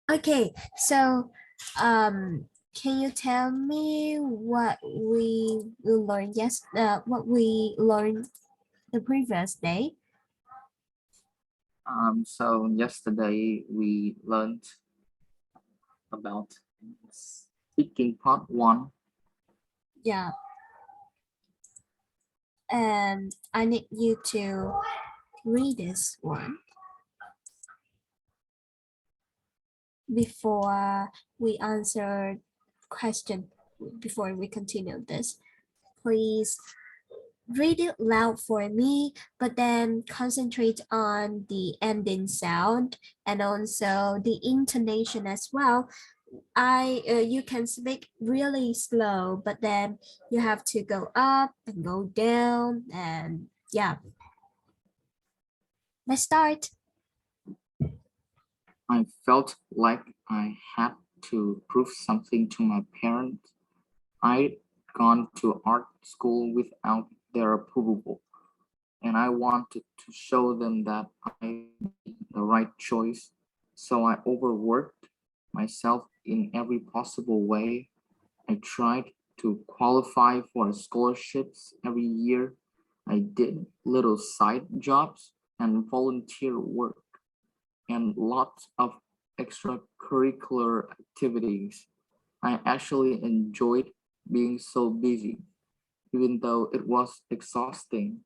Okay, so can you tell me what we learned what we learned the previous day? So yesterday we learned about speaking part one. Yeah, and I need you to read this one before we answer question, before we continue this. Please read it loud for me, but then concentrate on the ending sound and also the intonation as well. You can speak really slow, but then you have to go up and go down, and yeah. Let's start. I felt like I had to prove something to my parents. I'd gone to art school without their approval, and I wanted to show them that I made the right choice. So I overworked myself in every possible way. I tried to qualify for scholarships every year. I did little side jobs and volunteer work and lots of extracurricular activities. I actually enjoyed being so busy, even though it was exhausting.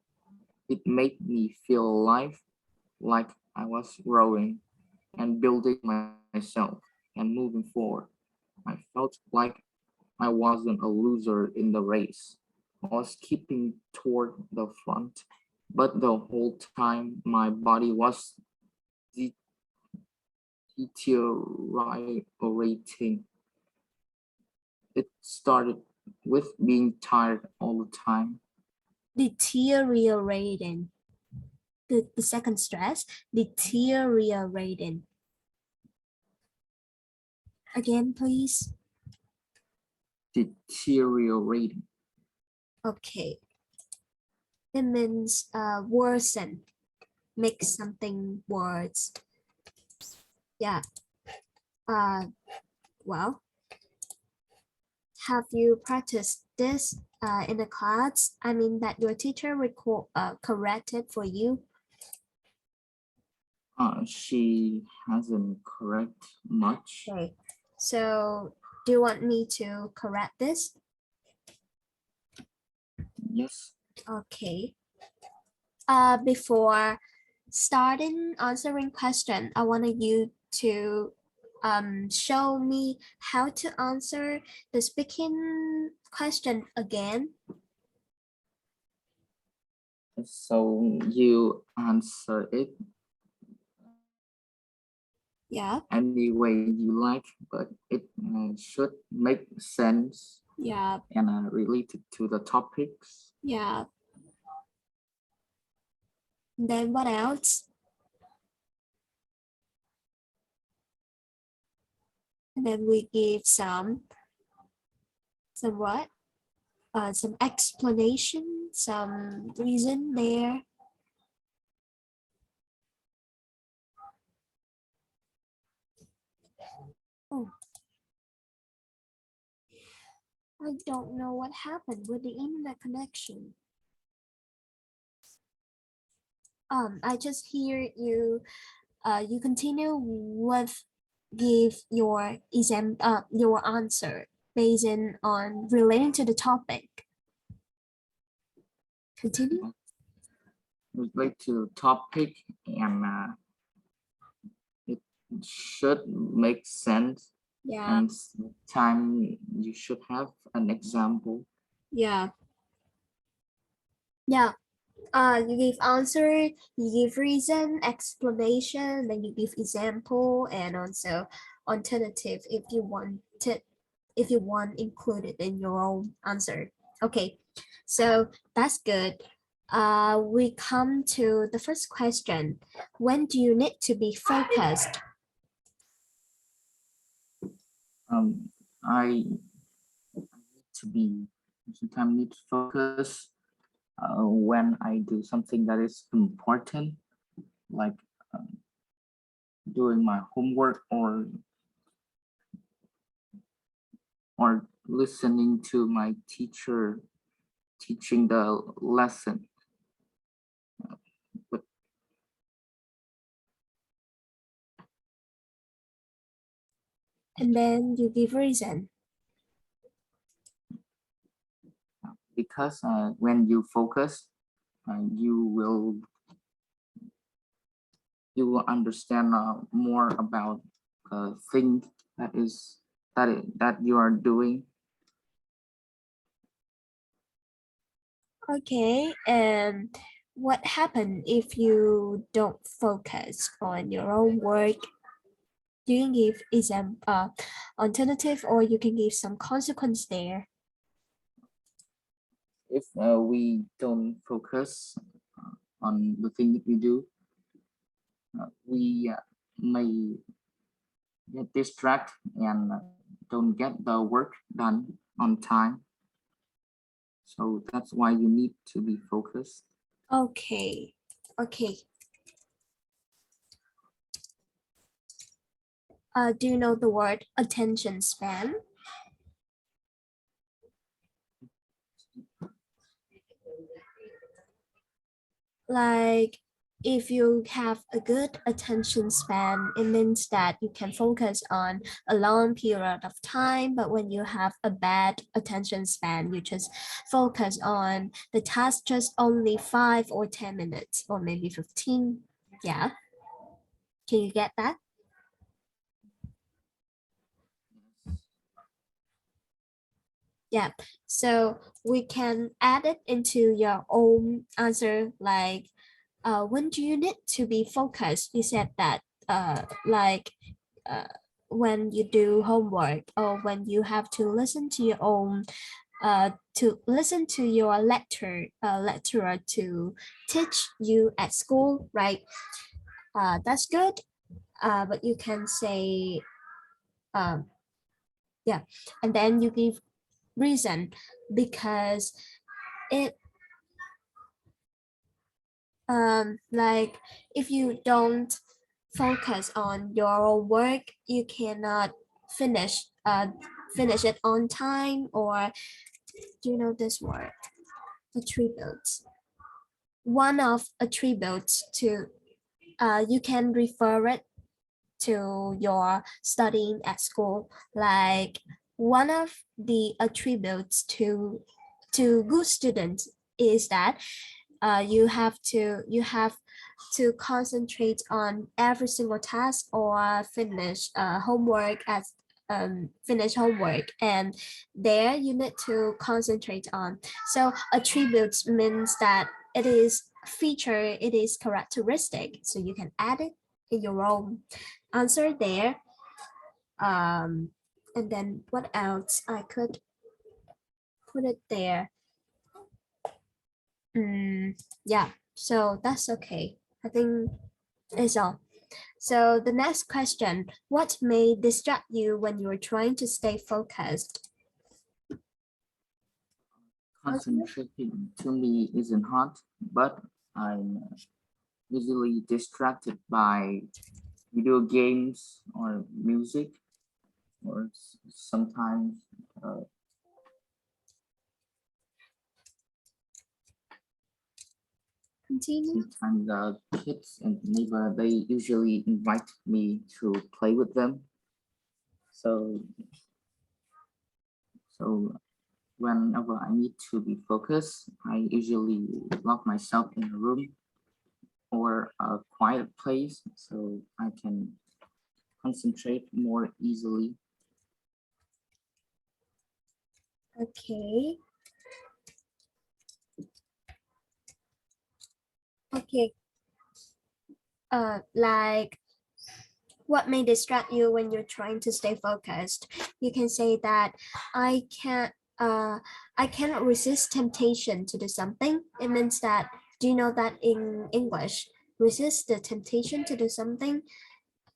It made me feel alive, like I was growing and building myself and moving forward. I felt like I wasn't a loser in the race. I was keeping toward the front, but the whole time my body was de- deteriorating. It started with being tired all the time. Deteriorating. The second stress, deteriorating. Again, please. Deteriorating. Okay. It means worsen, make something worse. Yeah. Uh, well, have you practiced this in the class? I mean that your teacher corrected for you. She hasn't correct much. Okay. So do you want me to correct this? Yes. Okay. Before starting answering question, I wanted you to show me how to answer the speaking question again. So you answer it Yeah, any way you like, but it should make sense yeah, and related to the topics. yeah. Then what else? And then we give some what? Some explanation, some reason there. Oh, I don't know what happened with the internet connection. I just hear you. You continue with give your answer based on relating to the topic. Continue. Relate to topic and it should make sense Yeah, and time you should have an example. yeah, yeah. You give answer, you give reason, explanation, then you give example, and also alternative if you want included in your own answer. Okay, so that's good. We come to the first question. When do you need to be focused? um I need to be sometimes need to focus when I do something that is important, like um, doing my homework or or listening to my teacher teaching the lesson. But And then you give reason. because when you focus, you will understand more about thing that you are doing. Okay, and what happens if you don't focus on your own work? You can give alternative, or you can give some consequence there. If we don't focus on the thing that we do, we may get distracted and don't get the work done on time. So that's why you need to be focused. Okay, okay. Do you know the word attention span? Like, if you have a good attention span, it means that you can focus on a long period of time. But when you have a bad attention span, you just focus on the task just only 5 or 10 minutes, or maybe 15. Yeah. Can you get that? Yeah, so we can add it into your own answer, like when do you need to be focused? You said that like when you do homework, or when you have to listen to your own to listen to your lecturer to teach you at school, right? That's good. But you can say um yeah, and then you give reason, because it like if you don't focus on your own work, you cannot finish finish it on time. Or do you know this word, attributes? One of attributes to you can refer it to your studying at school, like one of the attributes to good students is that you have to concentrate on every single task, or finish homework as finish homework, and there you need to concentrate on. So attributes means that it is feature, it is characteristic, so you can add it in your own answer there. And then what else I could put it there? Yeah, so that's okay. I think it's all. So the next question, what may distract you when you're trying to stay focused? Concentrating to me isn't hard, but I'm easily distracted by video games or music, or sometimes Continue. sometimes the kids and neighbor, they usually invite me to play with them. So whenever I need to be focused, I usually lock myself in a room or a quiet place so I can concentrate more easily. Okay. Okay. Like what may distract you when you're trying to stay focused? You can say that I can't I cannot resist temptation to do something. It means that, do you know that in English, resist the temptation to do something?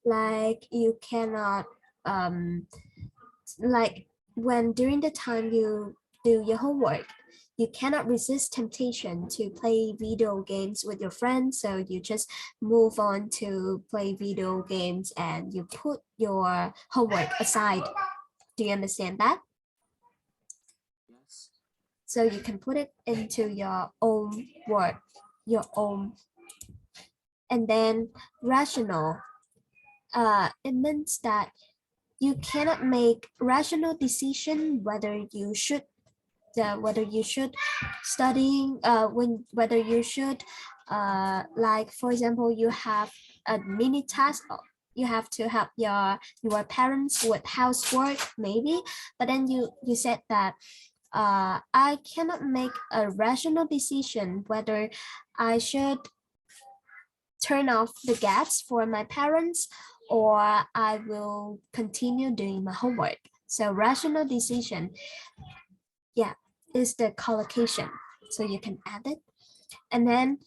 Like you cannot like when during the time you do your homework, you cannot resist temptation to play video games with your friends, so you just move on to play video games and you put your homework aside. Do you understand that? So you can put it into your own word, your own. And then rational, it means that you cannot make rational decision whether you should studying whether you should like for example you have a mini task, you have to help your parents with housework maybe, but then you said that I cannot make a rational decision whether I should turn off the gas for my parents or I will continue doing my homework. So rational decision, yeah, is the collocation. So you can add it. And then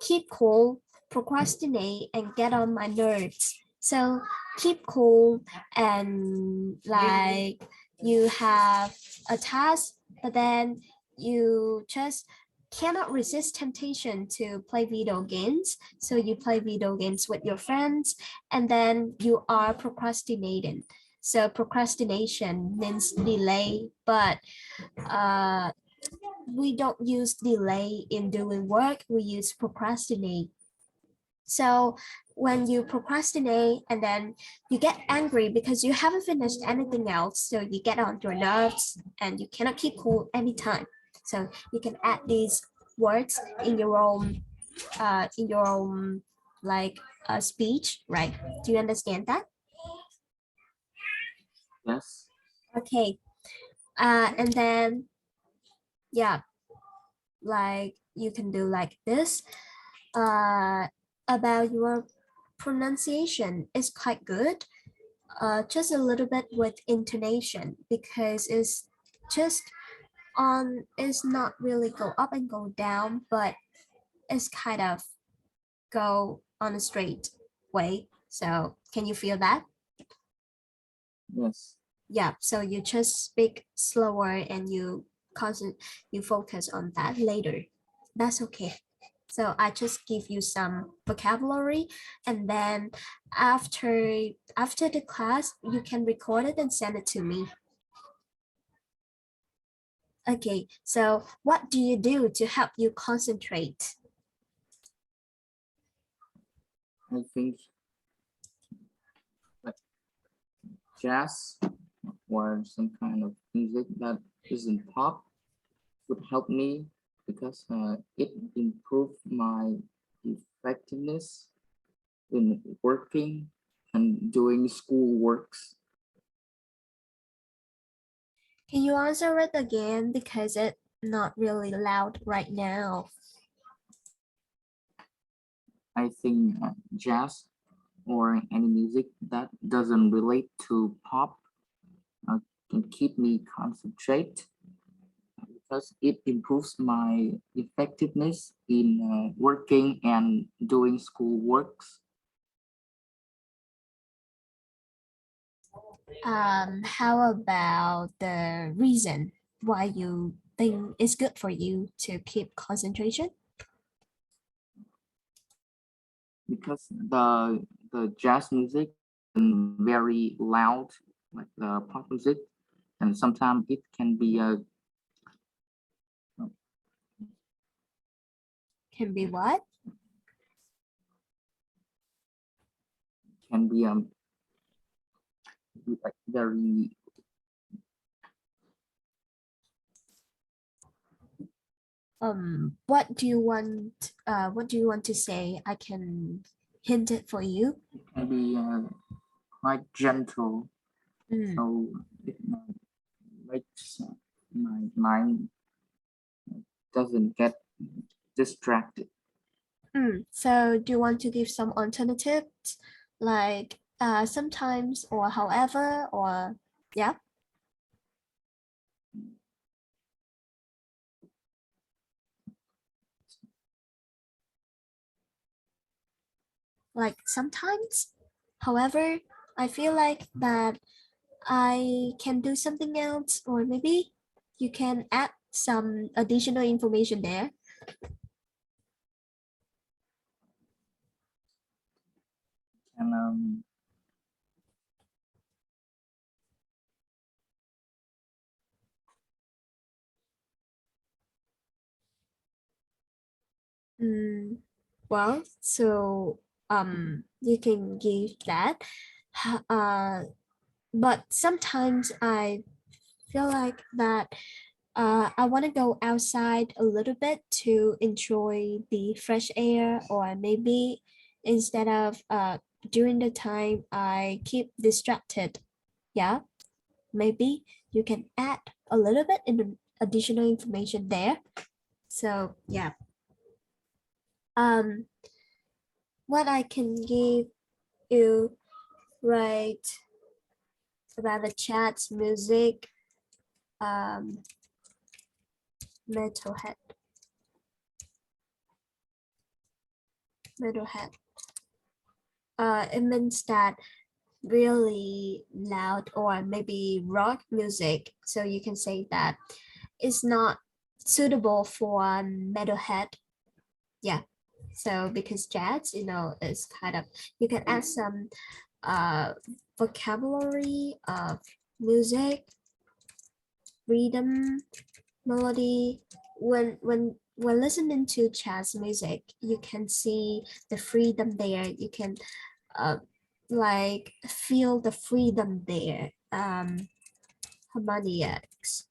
keep cool, procrastinate, and get on my nerves. So keep cool and like you have a task, but then you just cannot resist temptation to play video games. So you play video games with your friends and then you are procrastinating. So procrastination means delay, but uh, we don't use delay in doing work, we use procrastinate. So when you procrastinate and then you get angry because you haven't finished anything else, so you get on your nerves and you cannot keep cool anytime. So you can add these words in your own like speech, right? Do you understand that? Yes. Okay. And then yeah, like you can do like this. About your pronunciation is quite good. Just a little bit with intonation because it's just it's not really go up and go down, but it's kind of go on a straight way. So can you feel that? Yes. Yeah, so you just speak slower and you focus on that later. That's okay. So I just give you some vocabulary and then after the class you can record it and send it to me. Okay, so what do you do to help you concentrate? I think like jazz or some kind of music that isn't pop would help me because it improved my effectiveness in working and doing school works. Can you answer it again because it's not really loud right now? I think jazz or any music that doesn't relate to pop uh, can keep me concentrate because it improves my effectiveness in working and doing school works. How about the reason why you think it's good for you to keep concentration? Because the jazz music is very loud like the pop music, and sometimes it Can be what? can be like very what do you want to say? I can hint it for you. can be quite gentle, Mm. so it makes my mind doesn't get distracted. So do you want to give some alternatives like sometimes or however or yeah, like sometimes, however, I feel like that I can do something else or maybe you can add some additional information there. And Well, so you can give that. But sometimes I feel like that I want to go outside a little bit to enjoy the fresh air, or maybe instead of during the time I keep distracted. Yeah, maybe you can add a little bit in additional information there. So yeah, um, what I can give you right about the chat's music, um, metalhead, metalhead. It means that really loud or maybe rock music. So you can say that it's not suitable for metalhead. Yeah. So because jazz, is kind of, you can add some vocabulary of music, rhythm, melody. When listening to jazz music, you can see the freedom there. You can uh, like feel the freedom there. Harmonics.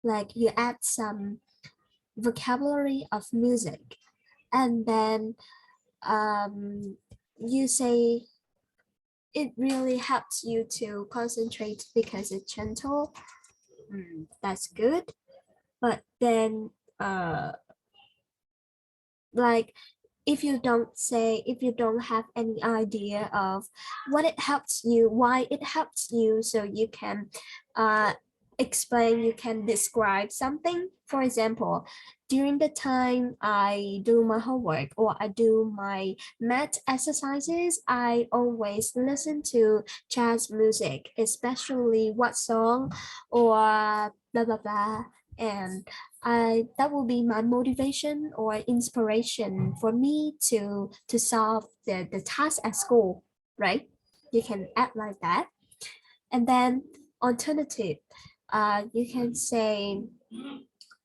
Like you add some vocabulary of music, and then you say it really helps you to concentrate because it's gentle. That's good. But then like if you don't have any idea of what it helps you, why it helps you, so you can uh explain, you can describe something. For example, during the time I do my homework or I do my math exercises, I always listen to jazz music, especially what song or blah blah blah. And that will be my motivation or inspiration for me to solve the task at school, right? You can act like that. And then alternative, you can say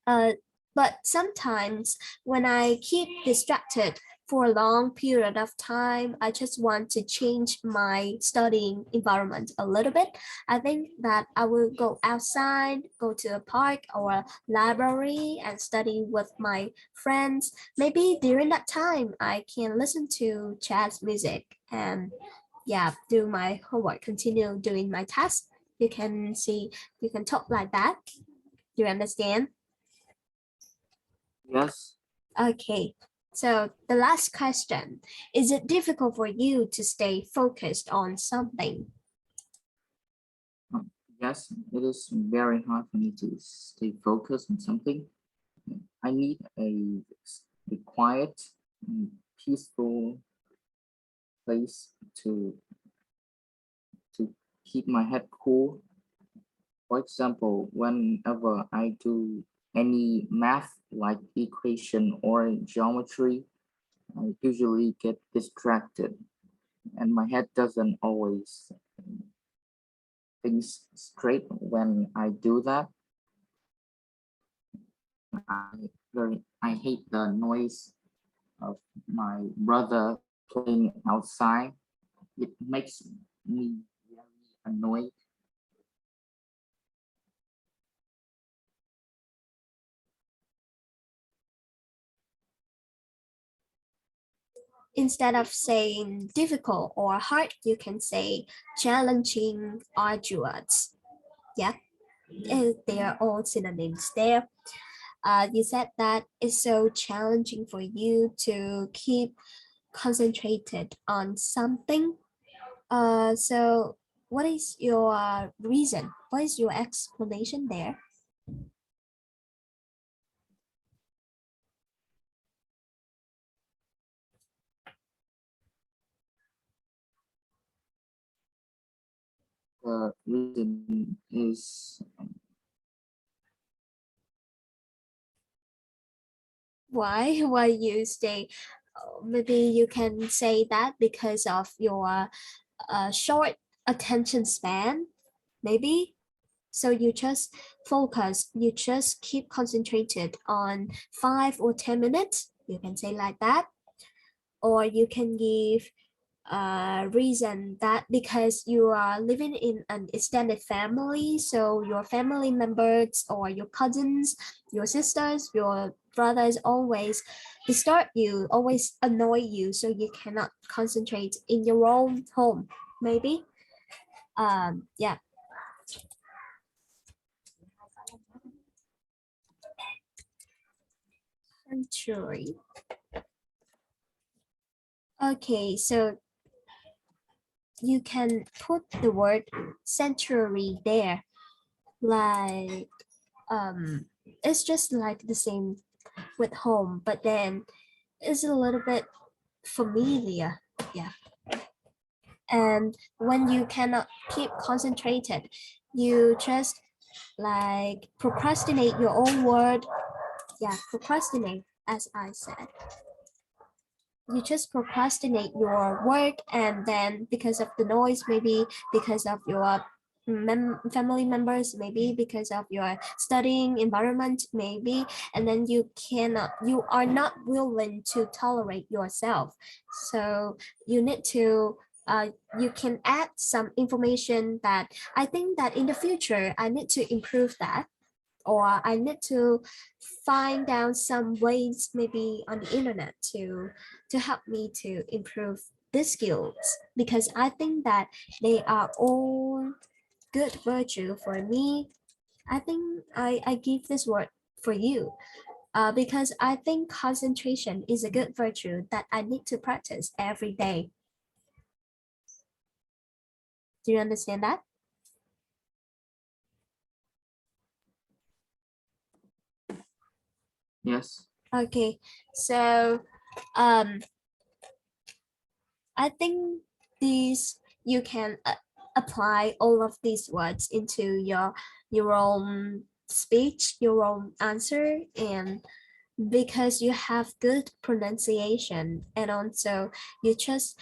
uh, but sometimes when I keep distracted for a long period of time, I just want to change my studying environment a little bit. I think that I will go outside, go to a park or a library and study with my friends. Maybe during that time, I can listen to jazz music and yeah, do my homework, continue doing my tasks. You can see, you can talk like that. Do you understand? Yes. Okay, so the last question, is it difficult for you to stay focused on something? Yes, it is very hard for me to stay focused on something. I need a quiet, and peaceful place to keep my head cool. For example, whenever I do any math like equation or geometry, I usually get distracted and my head doesn't always think straight when I do that. I hate the noise of my brother playing outside. It makes me very annoyed. Instead of saying difficult or hard, you can say challenging, arduous. Yeah, they are all synonyms there. You said that it's so challenging for you to keep concentrated on something. So what is your reason? What is your explanation there? The reason is Why? Why you stay? Maybe you can say that because of your short attention span, maybe. So you just focus, you just keep concentrated on 5 or 10 minutes. You can say like that, or you can give a reason that because you are living in an extended family, so your family members or your cousins, your sisters, your brothers always disturb you, always annoy you, so you cannot concentrate in your own home, maybe. Yeah. Sanctuary. Okay, so you can put the word sanctuary there, like it's just like the same with home, but then it's a little bit familiar. Yeah. And when you cannot keep concentrated, you just like procrastinate your own word. Yeah, procrastinate, as I said. You just procrastinate your work, and then because of the noise, maybe because of your family members, maybe because of your studying environment, maybe, and then you are not willing to tolerate yourself, so you need to you can add some information that I think that in the future I need to improve that, or I need to find out some ways maybe on the internet to help me to improve these skills, because I think that they are all good virtue for me. I think I give this word for you, because I think concentration is a good virtue that I need to practice every day. Do you understand that? Yes. Okay, so um I think these you can apply all of these words into your own speech, your own answer, and because you have good pronunciation, and also you just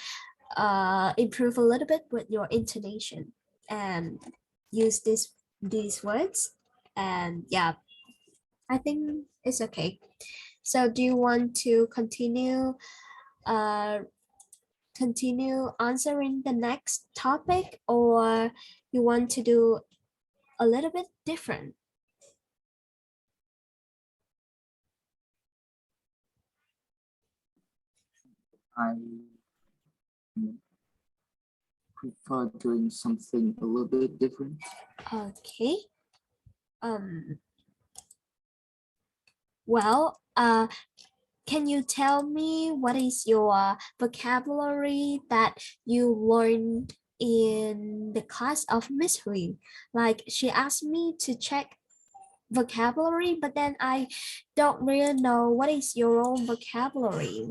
improve a little bit with your intonation and use these words, and yeah, I think it's okay. So do you want to uh continue answering the next topic, or you want to do a little bit different? I prefer doing something a little bit different. Okay. Um, well, can you tell me what is your vocabulary that you learned in the class of Miss Hui? Like she asked me to check vocabulary, but then I don't really know what is your own vocabulary.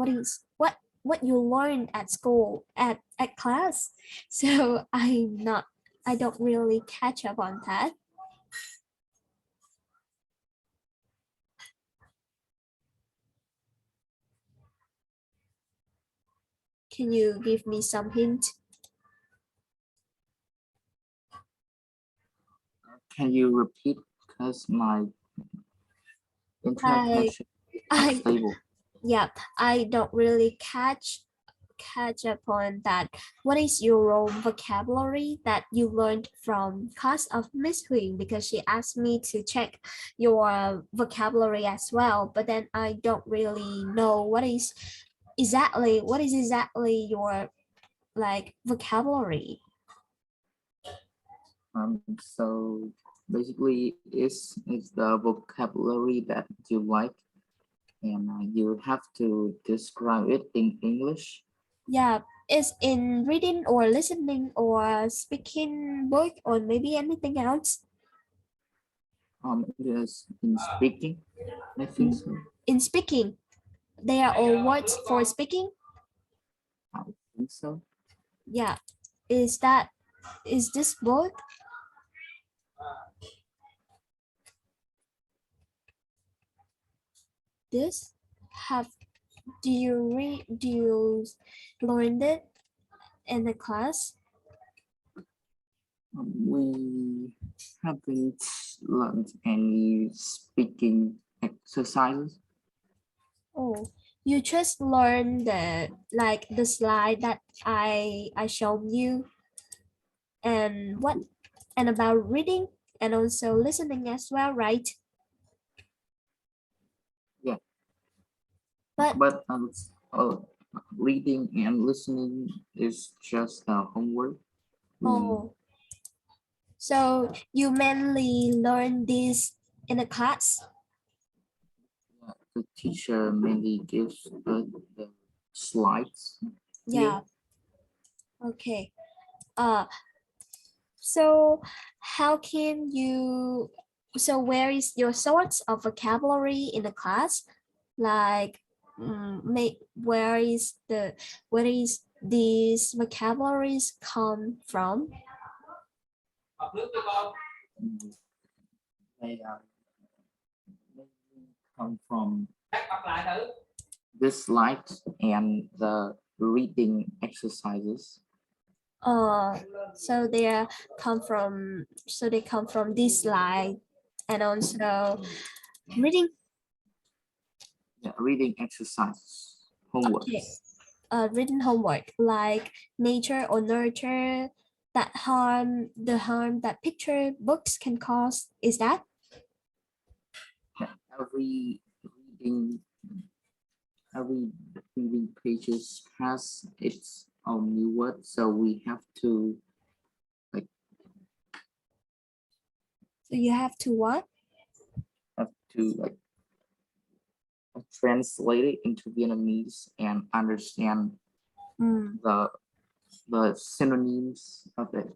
What you learned at school at class. So I don't really catch up on that. Can you give me some hint? Can you repeat? Because my internet I connection is not I stable. yeah, I don't really catch up on that. What is your own vocabulary that you learned from class of Miss Hui? Because she asked me to check your vocabulary as well, but then I don't really know what is exactly your like vocabulary. So basically, it's the vocabulary that you like, and you have to describe it in English. Yeah, is in reading or listening or speaking book or maybe anything else. It is in speaking. I think In, so. in speaking, they are all words for speaking. I think so. Yeah, is this book? This have do you learn it in the class? We haven't learned any speaking exercises. Oh, You just learn the slide that I showed you, and about reading and also listening as well, right? Yeah, But but reading and listening is just homework. We, oh, so you mainly learn this in a class? the teacher mainly gives the slides here. Yeah. Okay. Uh, so how can you, so where is your source of vocabulary in the class? Like, where is these vocabularies come from? Mm, They mainly come from this slides and the reading exercises. Uh, so they come from this slide and also reading. Yeah, reading exercises, homework. Okay. Written homework like nature or nurture the harm that picture books can cause. Is that? Every reading, every reading pages has its own new word, so we like So you have to what? have to like translate it into Vietnamese and understand Mm. the synonyms of it.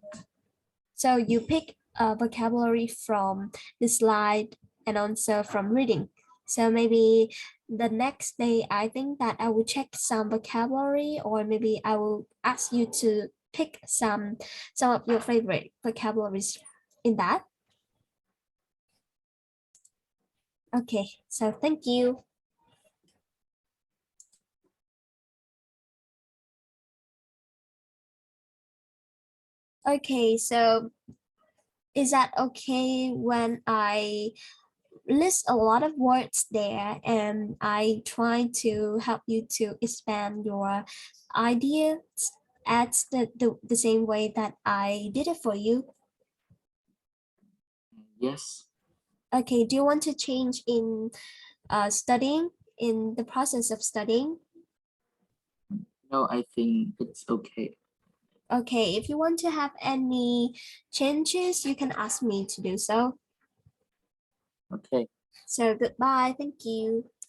So you pick a vocabulary from the slide and also from reading. So maybe the next day, I think that I will check some vocabulary, or maybe I will ask you to pick some of your favorite vocabularies in that. Okay, so thank you. Okay, so is that okay when I list a lot of words there and I try to help you to expand your ideas at the same way that I did it for you? Yes, Okay, do you want to change in studying, in the process of studying? no, I think it's okay. Okay, if you want to have any changes, you can ask me to do so. Okay. So goodbye, thank you.